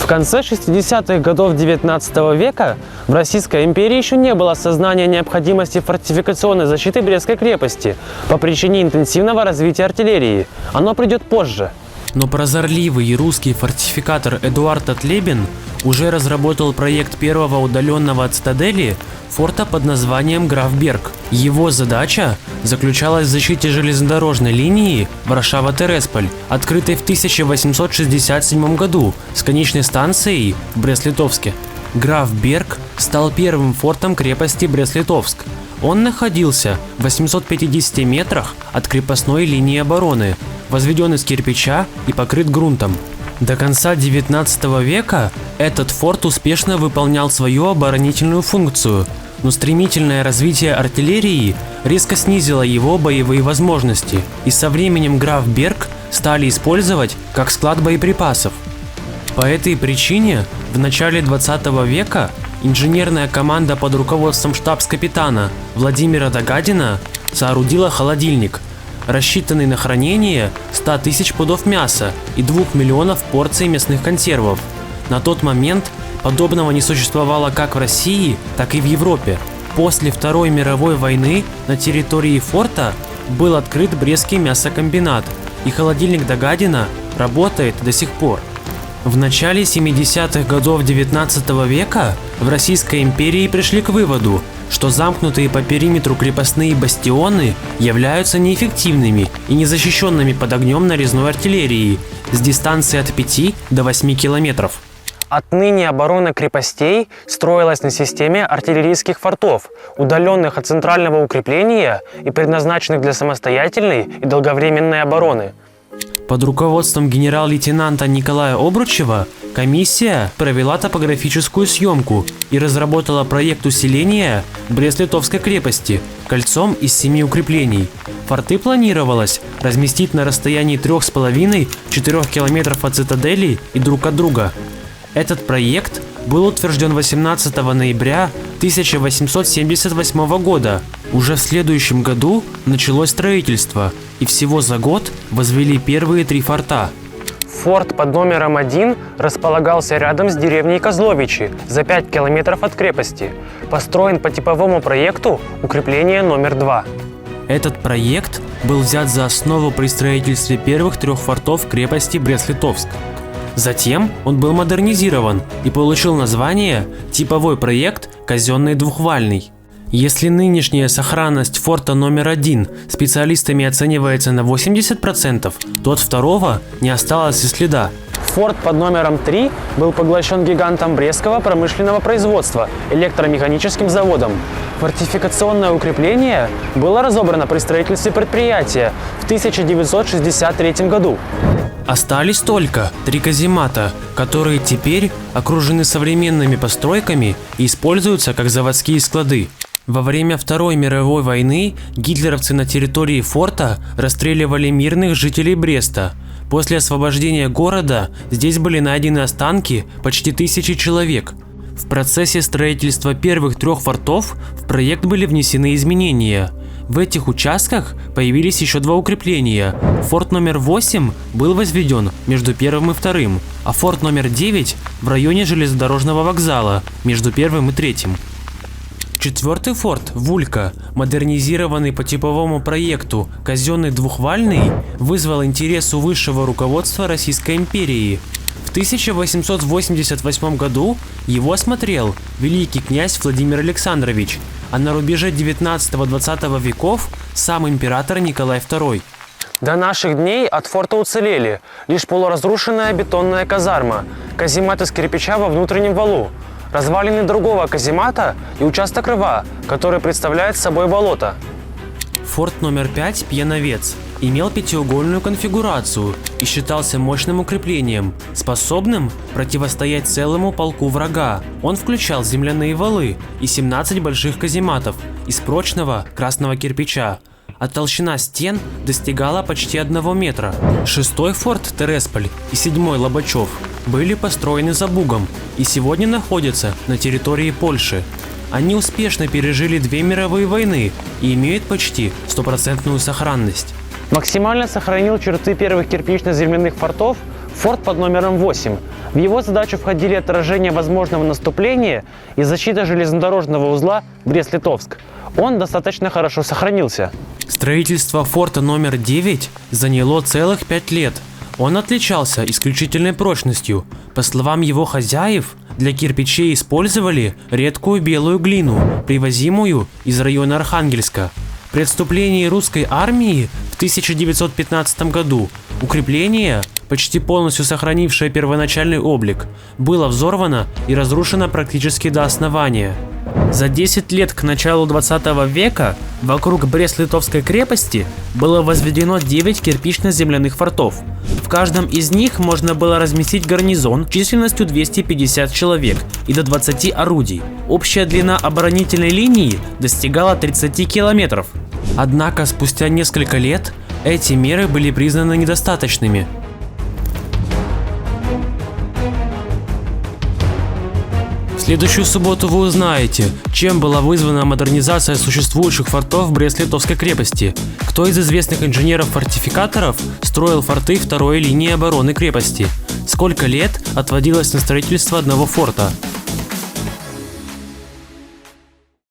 В конце 60-х годов 19 века в Российской империи еще не было осознания необходимости фортификационной защиты Брестской крепости по причине интенсивного развития артиллерии. Оно придет позже. Но прозорливый русский фортификатор Эдуард Отлебин уже разработал проект первого удаленного от цитадели форта под названием Графберг. Его задача заключалась в защите железнодорожной линии Варшава-Тересполь, открытой в 1867 году с конечной станцией в Брест-Литовске. Графберг стал первым фортом крепости Брест-Литовск. Он находился в 850 метрах от крепостной линии обороны, возведен из кирпича и покрыт грунтом. До конца 19 века этот форт успешно выполнял свою оборонительную функцию, но стремительное развитие артиллерии резко снизило его боевые возможности, и со временем Графберг стали использовать как склад боеприпасов. По этой причине в начале 20 века инженерная команда под руководством штабс-капитана Владимира Дагадина соорудила холодильник, рассчитанный на хранение 100 тысяч пудов мяса и 2 миллионов порций мясных консервов. На тот момент подобного не существовало как в России, так и в Европе. После Второй мировой войны на территории форта был открыт Брестский мясокомбинат, и холодильник Дагадина работает до сих пор. В начале 70-х годов 19 века в Российской империи пришли к выводу, что замкнутые по периметру крепостные бастионы являются неэффективными и незащищенными под огнем нарезной артиллерии с дистанции от 5 до 8 километров. Отныне оборона крепостей строилась на системе артиллерийских фортов, удаленных от центрального укрепления и предназначенных для самостоятельной и долговременной обороны. Под руководством генерал-лейтенанта Николая Обручева комиссия провела топографическую съемку и разработала проект усиления Брест-Литовской крепости кольцом из 7 укреплений. Форты планировалось разместить на расстоянии 3,5–4 километров от цитадели и друг от друга. Этот проект был утвержден 18 ноября 1878 года. Уже в следующем году началось строительство, и всего за год возвели первые 3 форта. Форт под номером 1 располагался рядом с деревней Козловичи, за 5 километров от крепости. Построен по типовому проекту укрепления номер 2. Этот проект был взят за основу при строительстве первых 3 фортов крепости Брест-Литовск. Затем он был модернизирован и получил название «Типовой проект казенный двухвальный». Если нынешняя сохранность форта номер 1 специалистами оценивается на 80%, то от второго не осталось и следа. Форт под номером 3 был поглощен гигантом Брестского промышленного производства электромеханическим заводом. Фортификационное укрепление было разобрано при строительстве предприятия в 1963 году. Остались только 3 каземата, которые теперь окружены современными постройками и используются как заводские склады. Во время Второй мировой войны гитлеровцы на территории форта расстреливали мирных жителей Бреста. После освобождения города здесь были найдены останки почти 1000 человек. В процессе строительства первых 3 фортов в проект были внесены изменения. В этих участках появились еще 2 укрепления. Форт номер 8 был возведен между первым и вторым, а форт номер 9 в районе железнодорожного вокзала между первым и третьим. 4-й форт Вулька, модернизированный по типовому проекту казенный двухвальный, вызвал интерес у высшего руководства Российской империи. В 1888 году его осмотрел великий князь Владимир Александрович, а на рубеже 19-20 веков сам император Николай II. До наших дней от форта уцелели лишь полуразрушенная бетонная казарма, каземат из кирпича во внутреннем валу, развалины другого каземата и участок рва, который представляет собой болото. Форт номер 5 Пьяновец имел 5-угольную конфигурацию и считался мощным укреплением, способным противостоять целому полку врага. Он включал земляные валы и 17 больших казематов из прочного красного кирпича, а толщина стен достигала почти 1 метра. 6-й форт Тересполь и 7-й Лобачев были построены за Бугом и сегодня находятся на территории Польши. Они успешно пережили 2 мировые войны и имеют почти 100% сохранность. Максимально сохранил черты первых кирпично-земляных фортов форт под номером 8. В его задачу входили отражение возможного наступления и защита железнодорожного узла Брест-Литовск. Он достаточно хорошо сохранился. Строительство форта номер 9 заняло целых 5 лет. Он отличался исключительной прочностью. По словам его хозяев, для кирпичей использовали редкую белую глину, привозимую из района Архангельска. При отступлении русской армии в 1915 году укрепление, почти полностью сохранившее первоначальный облик, было взорвано и разрушено практически до основания. За 10 лет к началу 20 века вокруг Брест-Литовской крепости было возведено 9 кирпично-земляных фортов. В каждом из них можно было разместить гарнизон численностью 250 человек и до 20 орудий. Общая длина оборонительной линии достигала 30 километров. Однако спустя несколько лет эти меры были признаны недостаточными. В следующую субботу вы узнаете, чем была вызвана модернизация существующих фортов Брест-Литовской крепости, кто из известных инженеров-фортификаторов строил форты второй линии обороны крепости, сколько лет отводилось на строительство одного форта.